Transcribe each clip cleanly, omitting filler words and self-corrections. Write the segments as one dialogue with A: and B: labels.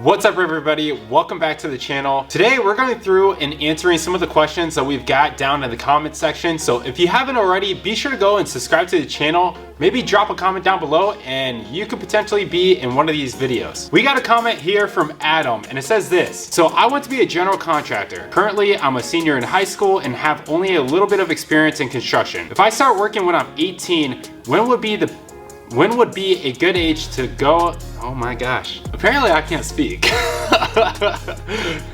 A: What's up everybody, welcome back to the channel. Today we're going through and answering some of the questions that we've got down in the comment section. So if you haven't already, be sure to go and subscribe to the channel. Maybe drop a comment down below and you could potentially be in one of these videos. We got a comment here from Adam and it says this. So I want to be a general contractor. Currently I'm a senior in high school and have only a little bit of experience in construction. If I start working when I'm 18, when would be a good age to go? Oh my gosh. Apparently I can't speak.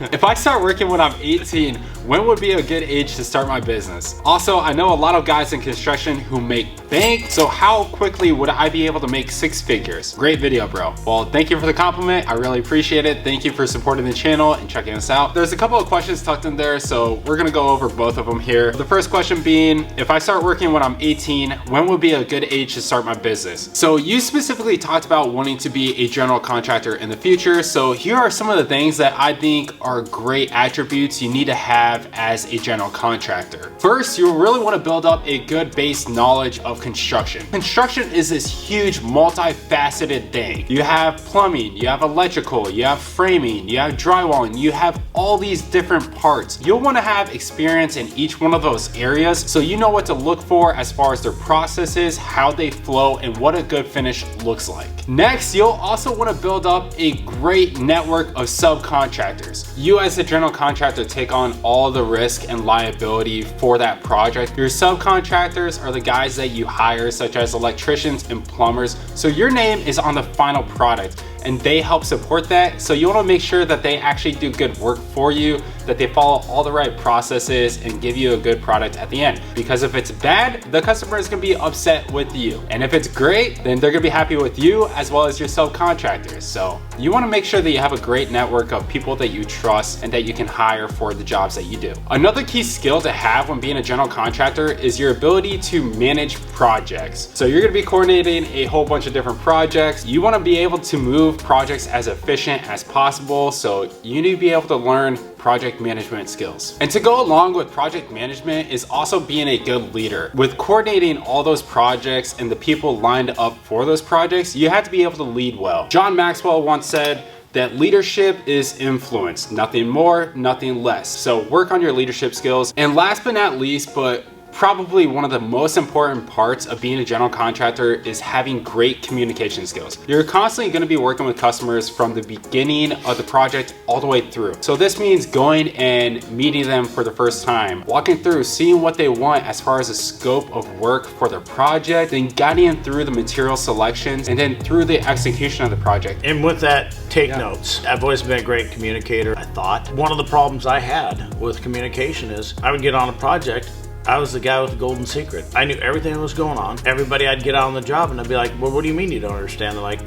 A: If I start working when I'm 18, when would be a good age to start my business? Also, I know a lot of guys in construction who make bank, so how quickly would I be able to make six figures? Great video, bro. Well, thank you for the compliment. I really appreciate it. Thank you for supporting the channel and checking us out. There's a couple of questions tucked in there, so we're gonna go over both of them here. The first question being, if I start working when I'm 18, when would be a good age to start my business? So you specifically talked about wanting to be a general contractor in the future. So here are some of the things that I think are great attributes you need to have as a general contractor. First, you really want to build up a good base knowledge of construction. Construction is this huge multifaceted thing. You have plumbing, you have electrical, you have framing, you have drywalling, you have all these different parts. You'll want to have experience in each one of those areas so you know what to look for as far as their processes, how they flow, and what a good finish looks like. Next, you'll also want to build up a great network of subcontractors. You as a general contractor take on all the risk and liability for that project. Your subcontractors are the guys that you hire, such as electricians and plumbers. So your name is on the final product and they help support that. So you want to make sure that they actually do good work for you, that they follow all the right processes and give you a good product at the end. Because if it's bad, the customer is going to be upset with you. And if it's great, then they're going to be happy with you as well as your subcontractors. So you want to make sure that you have a great network of people that you trust and that you can hire for the jobs that you do. Another key skill to have when being a general contractor is your ability to manage projects. So you're going to be coordinating a whole bunch of different projects. You want to be able to move projects as efficient as possible. So you need to be able to learn project management skills. And to go along with project management is also being a good leader. With coordinating all those projects and the people lined up for those projects, you have to be able to lead well. John Maxwell once said that leadership is influence, nothing more, nothing less. So work on your leadership skills. And last but not least, but probably one of the most important parts of being a general contractor is having great communication skills. You're constantly going to be working with customers from the beginning of the project all the way through. So this means going and meeting them for the first time, walking through, seeing what they want as far as the scope of work for their project, then guiding them through the material selections, and then through the execution of the project.
B: And with that, take notes. I've always been a great communicator, I thought. One of the problems I had with communication is I would get on a project, I was the guy with the golden secret. I knew everything that was going on. Everybody I'd get on the job and I'd be like, well, what do you mean you don't understand? They're like,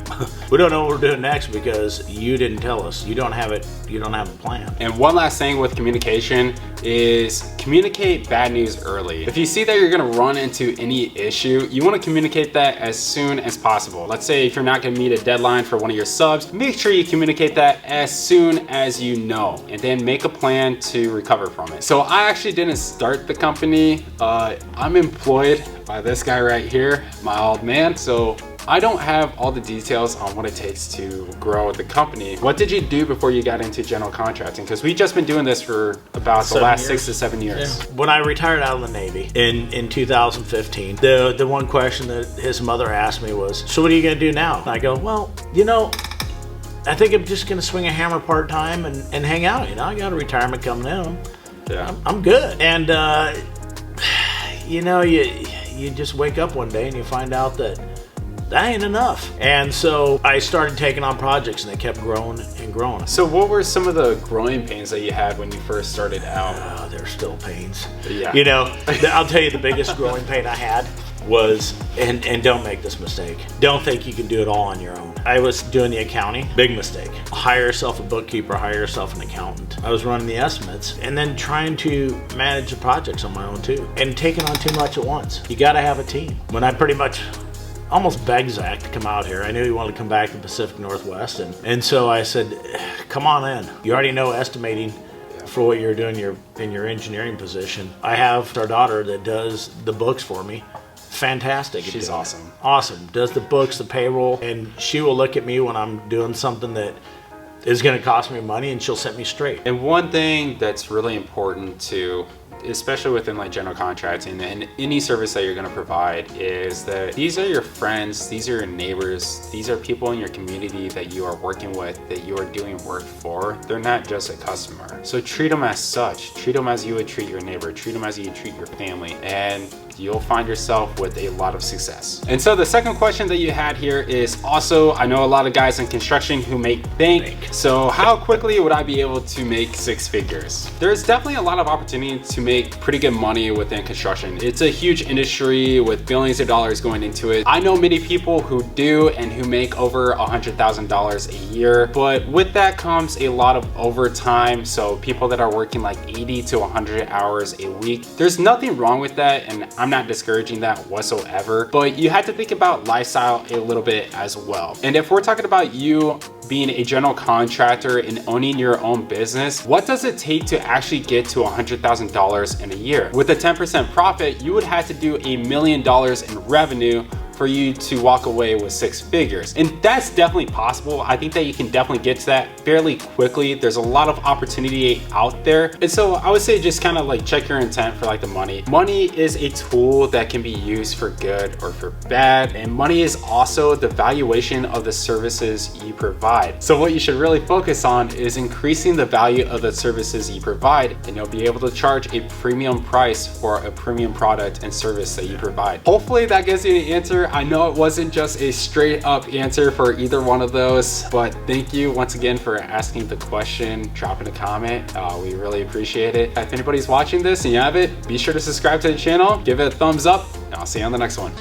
B: we don't know what we're doing next because you didn't tell us. You don't have it. You don't have a plan.
A: And one last thing with communication is communicate bad news early. If you see that you're gonna run into any issue, you wanna communicate that as soon as possible. Let's say if you're not gonna meet a deadline for one of your subs, make sure you communicate that as soon as you know, and then make a plan to recover from it. So I actually didn't start the company. I'm employed by this guy right here, my old man. So I don't have all the details on what it takes to grow the company. What did you do before you got into general contracting? Because we've just been doing this for about the last 6 to 7 years.
B: Yeah. When I retired out of the Navy in 2015, the one question that his mother asked me was, so what are you gonna do now? And I go, well, you know, I think I'm just gonna swing a hammer part-time and hang out. You know, I got a retirement coming in. Yeah. I'm good. And you know, you just wake up one day and you find out that ain't enough. And so I started taking on projects and they kept growing and growing.
A: So what were some of the growing pains that you had when you first started out?
B: There's still pains.
A: Yeah.
B: You know, I'll tell you the biggest growing pain I had was, and don't make this mistake, don't think you can do it all on your own. I was doing the accounting, big mistake. Hire yourself a bookkeeper, hire yourself an accountant. I was running the estimates and then trying to manage the projects on my own too, and taking on too much at once. You gotta have a team. When I pretty much almost begged Zach to come out here. I knew he wanted to come back to the Pacific Northwest, and so I said, come on in. You already know estimating for what you're doing in your engineering position. I have our daughter that does the books for me. Fantastic.
A: She's awesome.
B: Awesome. Does the books, the payroll, and she will look at me when I'm doing something that is going to cost me money, and she'll set me straight.
A: And one thing that's really important too, especially within like general contracting and any service that you're going to provide, is that these are your friends, these are your neighbors, these are people in your community that you are working with, that you are doing work for. They're not just a customer. So treat them as such. Treat them as you would treat your neighbor. Treat them as you would treat your family, and you'll find yourself with a lot of success. And so the second question that you had here is also, I know a lot of guys in construction who make bank. So how quickly would I be able to make 6 figures? There's definitely a lot of opportunity to make pretty good money within construction. It's a huge industry with billions of dollars going into it. I know many people who do and who make over $100,000 a year, but with that comes a lot of overtime. So people that are working like 80 to 100 hours a week. There's nothing wrong with that, and I'm not discouraging that whatsoever, but you have to think about lifestyle a little bit as well. And if we're talking about you being a general contractor and owning your own business, what does it take to actually get to $100,000 in a year? With a 10% profit, you would have to do $1 million in revenue for you to walk away with 6 figures. And that's definitely possible. I think that you can definitely get to that fairly quickly. There's a lot of opportunity out there. And so I would say just kind of like check your intent for like the money. Money is a tool that can be used for good or for bad. And money is also the valuation of the services you provide. So what you should really focus on is increasing the value of the services you provide, and you'll be able to charge a premium price for a premium product and service that you provide. Hopefully that gives you the answer. I know it wasn't just a straight up answer for either one of those, but thank you once again for asking the question, dropping a comment. We really appreciate it. If anybody's watching this and you have it, be sure to subscribe to the channel, give it a thumbs up, and I'll see you on the next one.